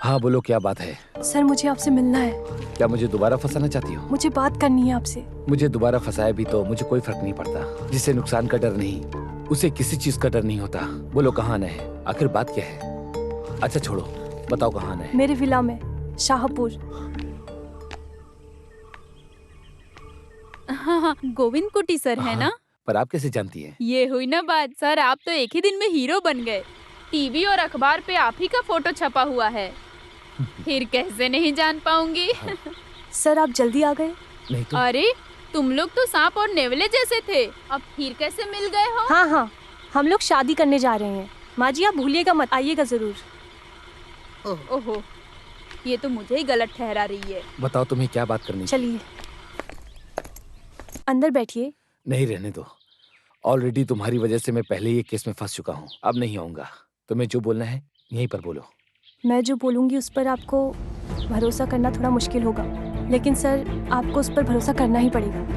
हाँ बोलो, क्या बात है? सर मुझे आपसे मिलना है। क्या मुझे दोबारा फंसाना चाहती हो? मुझे बात करनी है आपसे। मुझे दोबारा फंसाए भी तो मुझे कोई फर्क नहीं पड़ता। जिसे नुकसान का डर नहीं, उसे किसी चीज का डर नहीं होता। बोलो कहाँ आना है? आखिर बात क्या है? अच्छा छोड़ो, बताओ कहाँ आना है? मेरे विला में, शाहपुर। हाँ, गोविंद कुटी सर है ना? पर आप कैसे जानती हैं? ये हुई ना बात। सर आप तो एक ही दिन में हीरो बन गए। टीवी और अखबार पे आप ही का फोटो छपा हुआ है। फिर कैसे नहीं जान पाऊंगी? सर आप जल्दी आ गए। नहीं तो। अरे तुम लोग तो सांप और नेवले जैसे थे, अब फिर कैसे मिल गए हो? हाँ, हम लोग शादी करने जा रहे हैं। माँ जी आप भूलिएगा मत, आइएगा जरूर। ओहो, ये तो मुझे ही गलत ठहरा रही है। बताओ तुम्हें क्या बात करनी? चलिए अंदर बैठिए। नहीं, रहने दो। ऑलरेडी तुम्हारी वजह से मैं पहले ही केस में फंस चुका हूँ। अब नहीं आऊंगा। तुम्हें जो बोलना है यहीं पर बोलो। मैं जो बोलूँगी उस पर आपको भरोसा करना थोड़ा मुश्किल होगा, लेकिन सर आपको उस पर भरोसा करना ही पड़ेगा।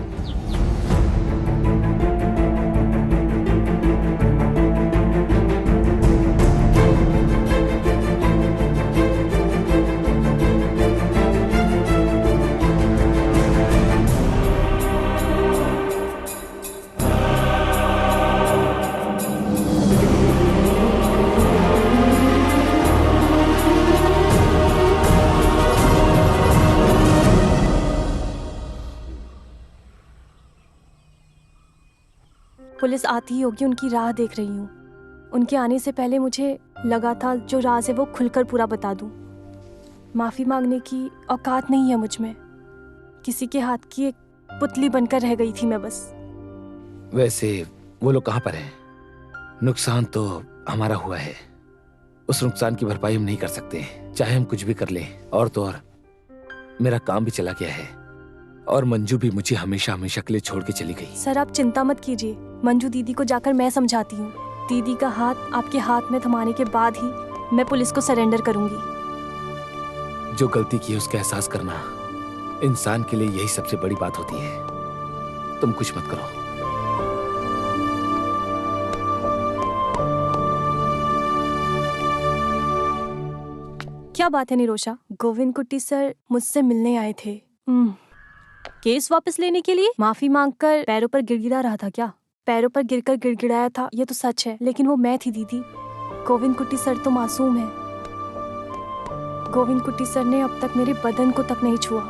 पुलिस आती ही होगी, उनकी राह देख रही हूँ। उनके आने से पहले मुझे लगा था जो राज है वो खुलकर पूरा बता दूँ। माफ़ी मांगने की औकात नहीं है मुझ में। किसी के हाथ की एक पुतली बनकर रह गई थी मैं बस। वैसे वो लोग कहाँ पर हैं? नुकसान तो हमारा हुआ है, उस नुकसान की भरपाई हम नहीं कर सकते, चाहे हम कुछ भी कर लें। और तो और मेरा काम भी चला गया है, और मंजू भी मुझे हमेशा हमेशा के लिए छोड़ के चली गई। सर आप चिंता मत कीजिए, मंजू दीदी को जाकर मैं समझाती हूँ। दीदी का हाथ आपके हाथ में थमाने के बाद ही मैं पुलिस को सरेंडर करूंगी। जो गलती की है उसका एहसास करना इंसान के लिए यही सबसे बड़ी बात होती है। तुम कुछ मत करो। क्या बात है निरोशा? गोविंद कुट्टी सर मुझसे मिलने आए थे। केस वापस लेने के लिए? माफी मांगकर पैरों पर गिड़गिड़ा रहा था क्या? पैरों पर गिरकर गिड़गिड़ाया था, ये तो सच है, लेकिन वो मैं थी दीदी। गोविंद कुट्टी सर तो मासूम है। गोविंद कुट्टी सर ने अब तक मेरे बदन को तक नहीं छुआ।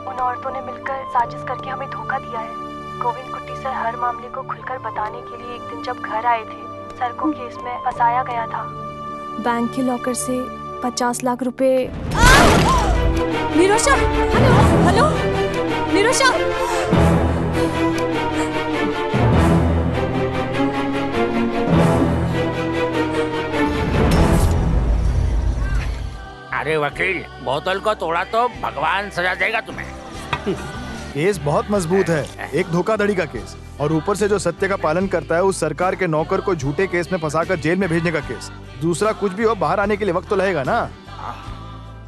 उन औरतों ने मिलकर साजिश करके हमें धोखा दिया है। गोविंद कुट्टी सर हर मामले को खुलकर बताने के लिए एक दिन जब घर आए थे, सर को केस में फंसाया गया था। बैंक के लॉकर से 50 लाख रुपए। निरोशा, हेलो निरोशा। अरे वकील, बोतल को तोड़ा तो भगवान सजा देगा तुम्हें। केस बहुत मजबूत है, एक धोखाधड़ी का केस, और ऊपर से जो सत्य का पालन करता है उस सरकार के नौकर को झूठे केस में फंसाकर जेल में भेजने का केस। दूसरा कुछ भी हो, बाहर आने के लिए वक्त तो लगेगा ना।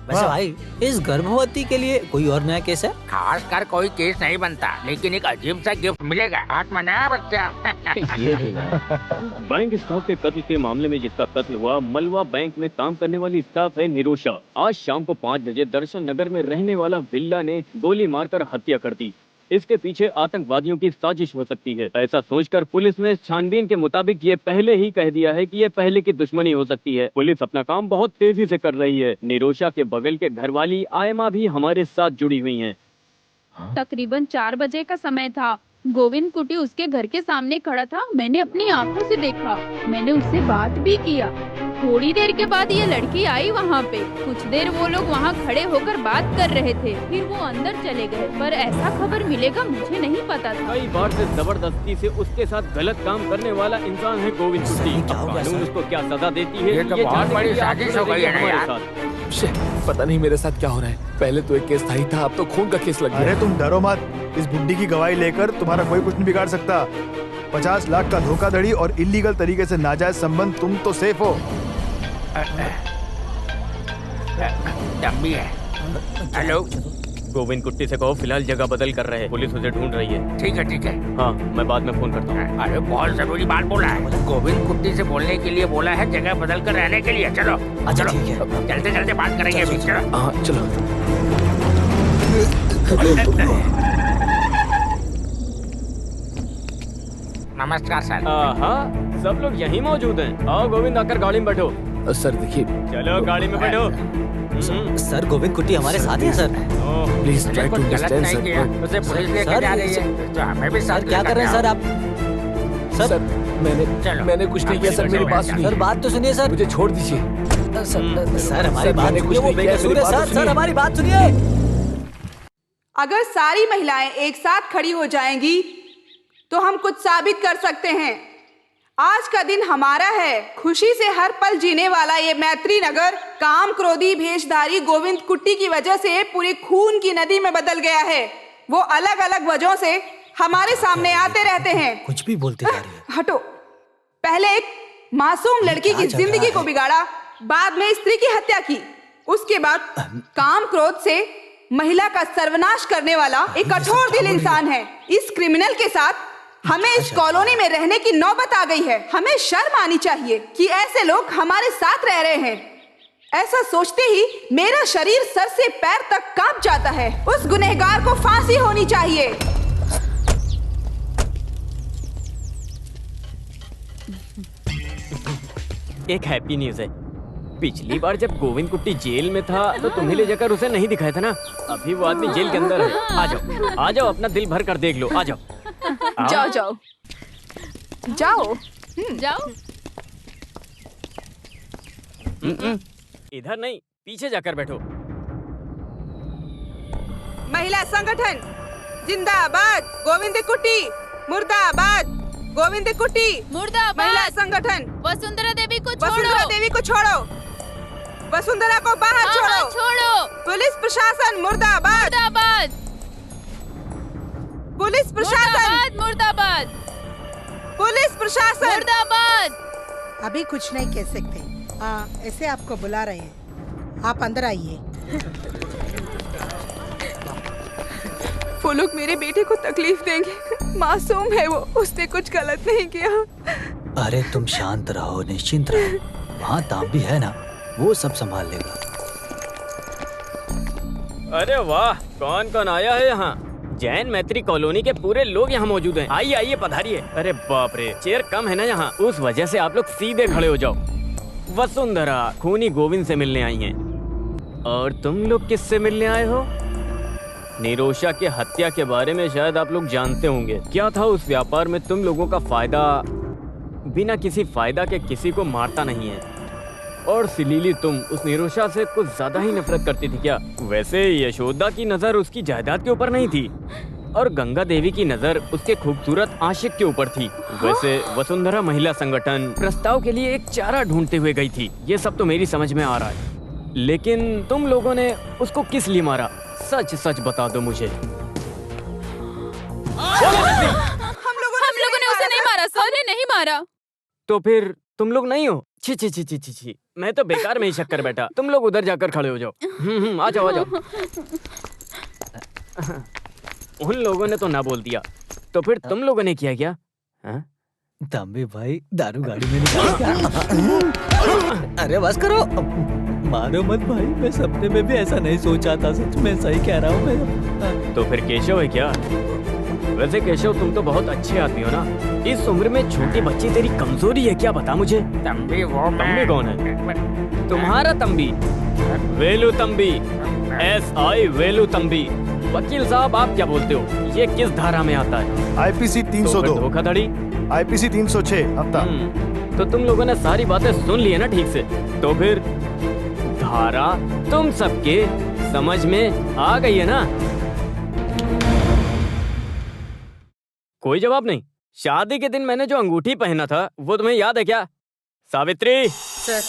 वैसे भाई, इस गर्भवती के लिए कोई और नया केस है? खास कर कोई केस नहीं बनता, लेकिन एक अजीब सा गिफ्ट मिलेगा। हाथ में नया बच्चा। बैंक स्टाफ के कत्ल के मामले में जिसका कत्ल हुआ, मलवा बैंक में काम करने वाली स्टाफ है निरोशा। आज शाम को 5 बजे दर्शन नगर में रहने वाला बिल्ला ने गोली मारकर हत्या कर दी। इसके पीछे आतंकवादियों की साजिश हो सकती है। ऐसा सोचकर पुलिस ने छानबीन के मुताबिक ये पहले ही कह दिया है कि ये पहले की दुश्मनी हो सकती है। पुलिस अपना काम बहुत तेजी से कर रही है। निरोशा के बगल के घरवाली आयमा भी हमारे साथ जुड़ी हुई हैं। तकरीबन 4 बजे का समय था। गोविंद कुटी उसके घर के सामने खड़ा था। मैंने अपनी आंखों से देखा, मैंने उससे बात भी किया। थोड़ी देर के बाद ये लड़की आई वहाँ पे। कुछ देर वो लोग वहाँ खड़े होकर बात कर रहे थे, फिर वो अंदर चले गए। पर ऐसा खबर मिलेगा मुझे नहीं पता था। कई बार से जबरदस्ती से उसके साथ गलत काम करने वाला इंसान है गोविंद कुटी। कानून उसको क्या सजा देती है, ये तो बहुत बड़ी साजिश हो गई है ना यार। पता नहीं मेरे साथ क्या हो रहा है। पहले तो एक केस था ही था, अब तो खून का केस लग गया। अरे तुम डरो मत, इस बुड्ढी की गवाही लेकर तुम्हारा कोई कुछ नहीं बिगाड़ सकता। 50 लाख का धोखाधड़ी और इलीगल तरीके से नाजायज संबंध, तुम तो सेफ हो। दम भी है। हेलो, गोविंद कुट्टी से कहो फिलहाल जगह बदल कर रहे हैं, पुलिस उसे ढूंढ रही है। ठीक है ठीक है। हाँ, मैं बाद में फोन करता हूँ। अरे बहुत जरूरी बात बोला है, गोविंद कुट्टी से बोलने के लिए बोला है, जगह बदल कर रहने के लिए। चलो अच्छा चलो, ठीक है। चलते चलते बात करेंगे अभी। चलो हाँ चलो। नमस्कार सर। हाँ, सब लोग यहीं मौजूद हैं। आओ गोविंद, आकर गाड़ी में बैठो। सर देखिए, चलो गाड़ी में बैठो। सर गोविंद कुट्टी हमारे साथ है सर। प्लीज ट्राई टू कुछ गलत अंडरस्टैंड नहीं किया, सर। उसे पुलिस लेके सर, जा रही है, तो हमें भी साथ सर क्या कर रहे हैं सर आप? सर चलो। मैंने कुछ नहीं किया सर, मेरी बात सर सुनिए। बात तो सुनिए सर। मुझे छोड़ दीजिए। सर हमारी बात मैंने सुनिए, वो नहीं किया, बेकसूर मेरी है बात सर। तो सर सुनिए। हमारी बात सुनिए। अगर सारी महिलाएं एक साथ खड़ी हो जाएंगी तो हम कुछ साबित कर सकते हैं। आज का दिन हमारा है। खुशी से हर पल जीने वाला ये मैत्री नगर काम क्रोधी भेषधारी गोविंद कुट्टी की वजह से पूरी खून की नदी में बदल गया है। वो अलग अलग वजहों से हमारे सामने आते रहते हैं। कुछ भी बोलते जा रही है। हटो। पहले एक मासूम लड़की की जिंदगी को बिगाड़ा, बाद में स्त्री की हत्या की, उसके बाद काम क्रोध से महिला का सर्वनाश करने वाला एक कठोर दिल इंसान है। इस क्रिमिनल के साथ हमें इस कॉलोनी में रहने की नौबत आ गई है। हमें शर्म आनी चाहिए कि ऐसे लोग हमारे साथ रह रहे हैं। ऐसा सोचते ही मेरा शरीर सर से पैर तक कांप जाता है। उस गुनहगार को फांसी होनी चाहिए। एक हैप्पी न्यूज है। पिछली बार जब गोविंद कुट्टी जेल में था तो तुम्हें ले जाकर उसे नहीं दिखाया था ना। अभी वो आदमी जेल के अंदर है। आ जाओ, अपना दिल भर कर देख लो। आ जाओ। जाओ जाओ जाओ। जाओ। इधर नहीं, पीछे जाकर बैठो। महिला संगठन जिंदाबाद। गोविंद कुट्टी मुर्दाबाद। गोविंद कुट्टी मुर्दाबाद। महिला संगठन। वसुंधरा देवी को छोड़ो। वसुंधरा देवी को छोड़ो। वसुंधरा को बाहर छोड़ो। छोड़ो। पुलिस प्रशासन मुर्दाबाद। मुर्दाबाद। पुलिस प्रशासन। मुर्दाबाद। पुलिस प्रशासन मुर्दाबाद। अभी कुछ नहीं कह सकते। ऐसे आपको बुला रहे हैं, आप अंदर आइए। वो लोग मेरे बेटे को तकलीफ देंगे। मासूम है वो, उसने कुछ गलत नहीं किया। अरे तुम शांत रहो, निश्चिंत रहो। वहाँ तांबी है ना, वो सब संभाल लेगा। अरे वाह, कौन कौन आया है यहाँ? जैन मैत्री कॉलोनी के पूरे लोग यहाँ मौजूद हैं। आइए आइए, पधारिए। अरे बाप रे, चेयर कम है ना यहाँ, उस वजह से आप लोग सीधे खड़े हो जाओ। वसुंधरा खूनी गोविंद से मिलने आई हैं। और तुम लोग किससे मिलने आए हो? निरोशा के हत्या के बारे में शायद आप लोग जानते होंगे। क्या था उस व्यापार में तुम लोगों का फायदा? बिना किसी फायदा के किसी को मारता नहीं है। और सिलीली, तुम उस निरोशा से कुछ ज्यादा ही नफरत करती थी क्या? वैसे यशोदा की नजर उसकी जायदाद के ऊपर नहीं थी और गंगा देवी की नजर उसके खूबसूरत आशिक के ऊपर थी। वैसे वसुंधरा महिला संगठन प्रस्ताव के लिए एक चारा ढूंढते हुए गई थी। ये सब तो मेरी समझ में आ रहा है, लेकिन तुम लोगों ने उसको किस लिए मारा? सच सच बता दो मुझे। हम लोगों ने उसे नहीं मारा सर। हमने नहीं मारा। तो फिर तुम लोग नहीं हो? छी छी छी छी छी छी, मैं तो बेकार में ही शक कर बैठा। तुम लोग उधर जाकर खड़े हो जाओ। आ जाओ आ जाओ। उन लोगों ने तो ना बोल दिया, तो फिर तुम लोगों ने किया क्या? तांबे भाई दारू गाड़ी में निकाल। अरे बस करो, मारो मत भाई। मैं सपने में भी ऐसा नहीं सोचा था, सच में सही कह रहा हूँ मैं। तो फिर केशव है क्या? वैसे केशव, तुम तो बहुत अच्छे आदमी हो ना। इस उम्र में छोटी बच्ची तेरी कमजोरी है क्या? बता मुझे। तंबी वो तंबी कौन है? तुम्हारा तंबी? वेलू तंबी, SI वेलू तंबी। वकील साहब, आप क्या बोलते हो? ये किस धारा में आता है? IPC तो 302, फिर धोखाधड़ी। IPC 306 हफ्ता। तो तुम लोगों ने सारी बातें सुन ली है ना ठीक से? तो फिर धारा तुम सबके समझ में आ गई है ना? कोई जवाब नहीं। शादी के दिन मैंने जो अंगूठी पहना था वो तुम्हें याद है क्या? सावित्री। सर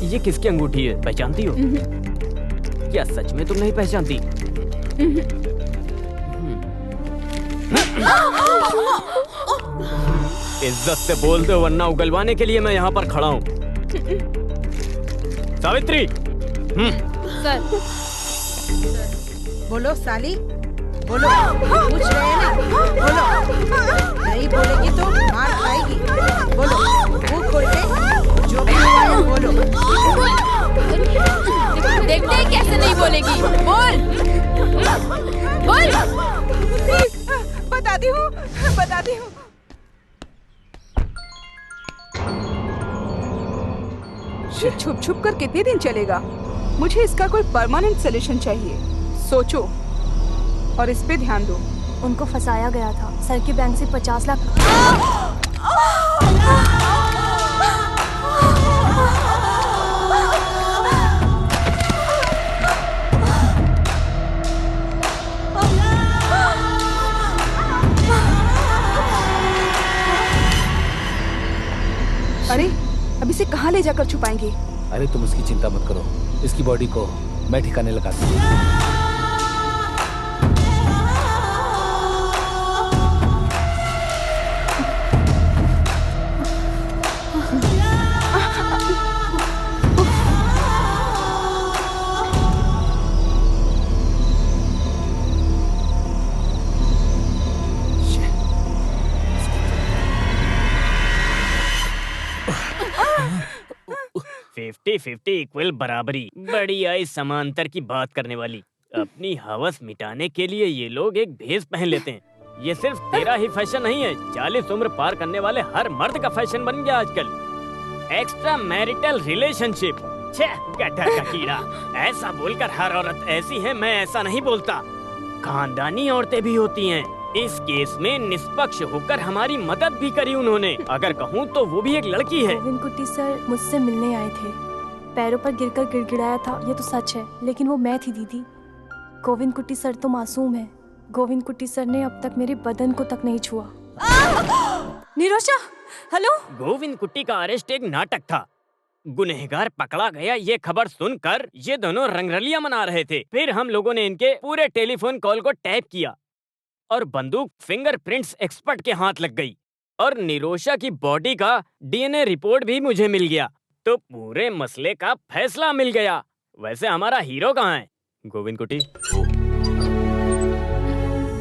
ये किसकी अंगूठी है? पहचानती हो? क्या सच में तुम नहीं पहचानती? इज्जत से बोल दो वरना उगलवाने के लिए मैं यहाँ पर खड़ा हूँ। सावित्री। सर। बोलो साली, बोलो। पूछ रहे हैं ना, बोलो। नहीं बोलेगी तो मार खाएगी। बोलो, मुंह खोल के जो भी हुआ है बोलो। देखते हैं कैसे नहीं बोलेगी। बोल बोल। बताती हूँ, बताती हूँ। ये छुप छुप कर कितने दिन चलेगा? मुझे इसका कोई परमानेंट सोल्यूशन चाहिए। सोचो और इस पे ध्यान दो। उनको फंसाया गया था। सर के बैंक से 50 लाख। अरे अब इसे कहाँ ले जाकर छुपाएंगे? अरे तुम उसकी चिंता मत करो, इसकी बॉडी को मैं ठिकाने लगा दूंगा। फिफ्टी 50 इक्वल बराबरी। बड़ी आई समांतर की बात करने वाली। अपनी हवस मिटाने के लिए ये लोग एक भेष पहन लेते हैं। ये सिर्फ तेरा ही फैशन नहीं है, 40 उम्र पार करने वाले हर मर्द का फैशन बन गया आजकल। Extra marital relationship. छे गटर का कीड़ा। ऐसा बोलकर हर औरत ऐसी है, मैं ऐसा नहीं बोलता। खानदानी औरतें भी होती हैं। इस केस में निष्पक्ष होकर हमारी मदद भी करी उन्होंने। अगर कहूँ तो वो भी एक लड़की है। गोविंद कुट्टी सर मुझसे मिलने आए थे। पैरों पर गिरकर गिड़गिड़ाया था, ये तो सच है, लेकिन वो मैं थी दीदी। गोविंद कुट्टी सर तो मासूम है। गोविंद कुट्टी सर ने अब तक मेरे बदन को तक नहीं छुआ। निरोशा, हेलो। गोविंद कुट्टी का अरेस्ट एक नाटक था। गुनहगार पकड़ा गया ये खबर सुनकर ये दोनों रंगरलियां मना रहे थे। फिर हम लोगों ने इनके पूरे टेलीफोन कॉल को टैप किया और बंदूक फिंगरप्रिंट्स एक्सपर्ट के हाथ लग गई और निरोशा की बॉडी का डीएनए रिपोर्ट भी मुझे मिल गया। तो पूरे मसले का फैसला मिल गया। वैसे हमारा हीरो कहाँ है? गोविंद कुट्टी,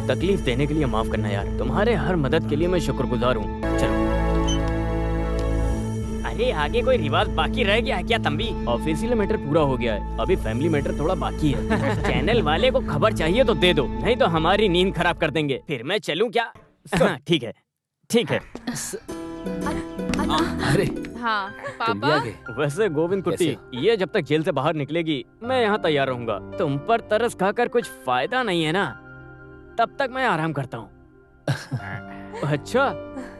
तकलीफ देने के लिए माफ करना यार। तुम्हारे हर मदद के लिए मैं शुक्रगुजार हूँ। चलो। अरे आगे कोई रिवाज बाकी रह गया है क्या तंबी? ऑफिशियल मैटर पूरा हो गया है, अभी फैमिली मैटर थोड़ा बाकी है। चैनल वाले को खबर चाहिए तो दे दो, नहीं तो हमारी नींद खराब कर देंगे। फिर मैं चलूं क्या? हाँ, ठीक है, ठीक है। अरे हाँ तुम भी पापा। आ गए। वैसे गोविंद कुट्टी, ये जब तक जेल से बाहर निकलेगी मैं यहाँ तैयार रहूंगा। तुम पर तरस खाकर कुछ फायदा नहीं है ना, तब तक मैं आराम करता हूँ। अच्छा,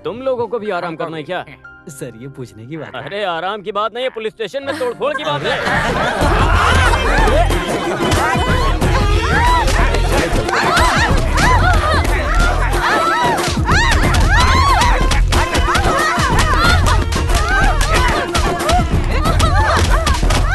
तुम लोगों को भी आराम करना है क्या? सर ये पूछने की बात है। अरे आराम की बात नहीं है, पुलिस स्टेशन में तोड़फोड़ की बात है।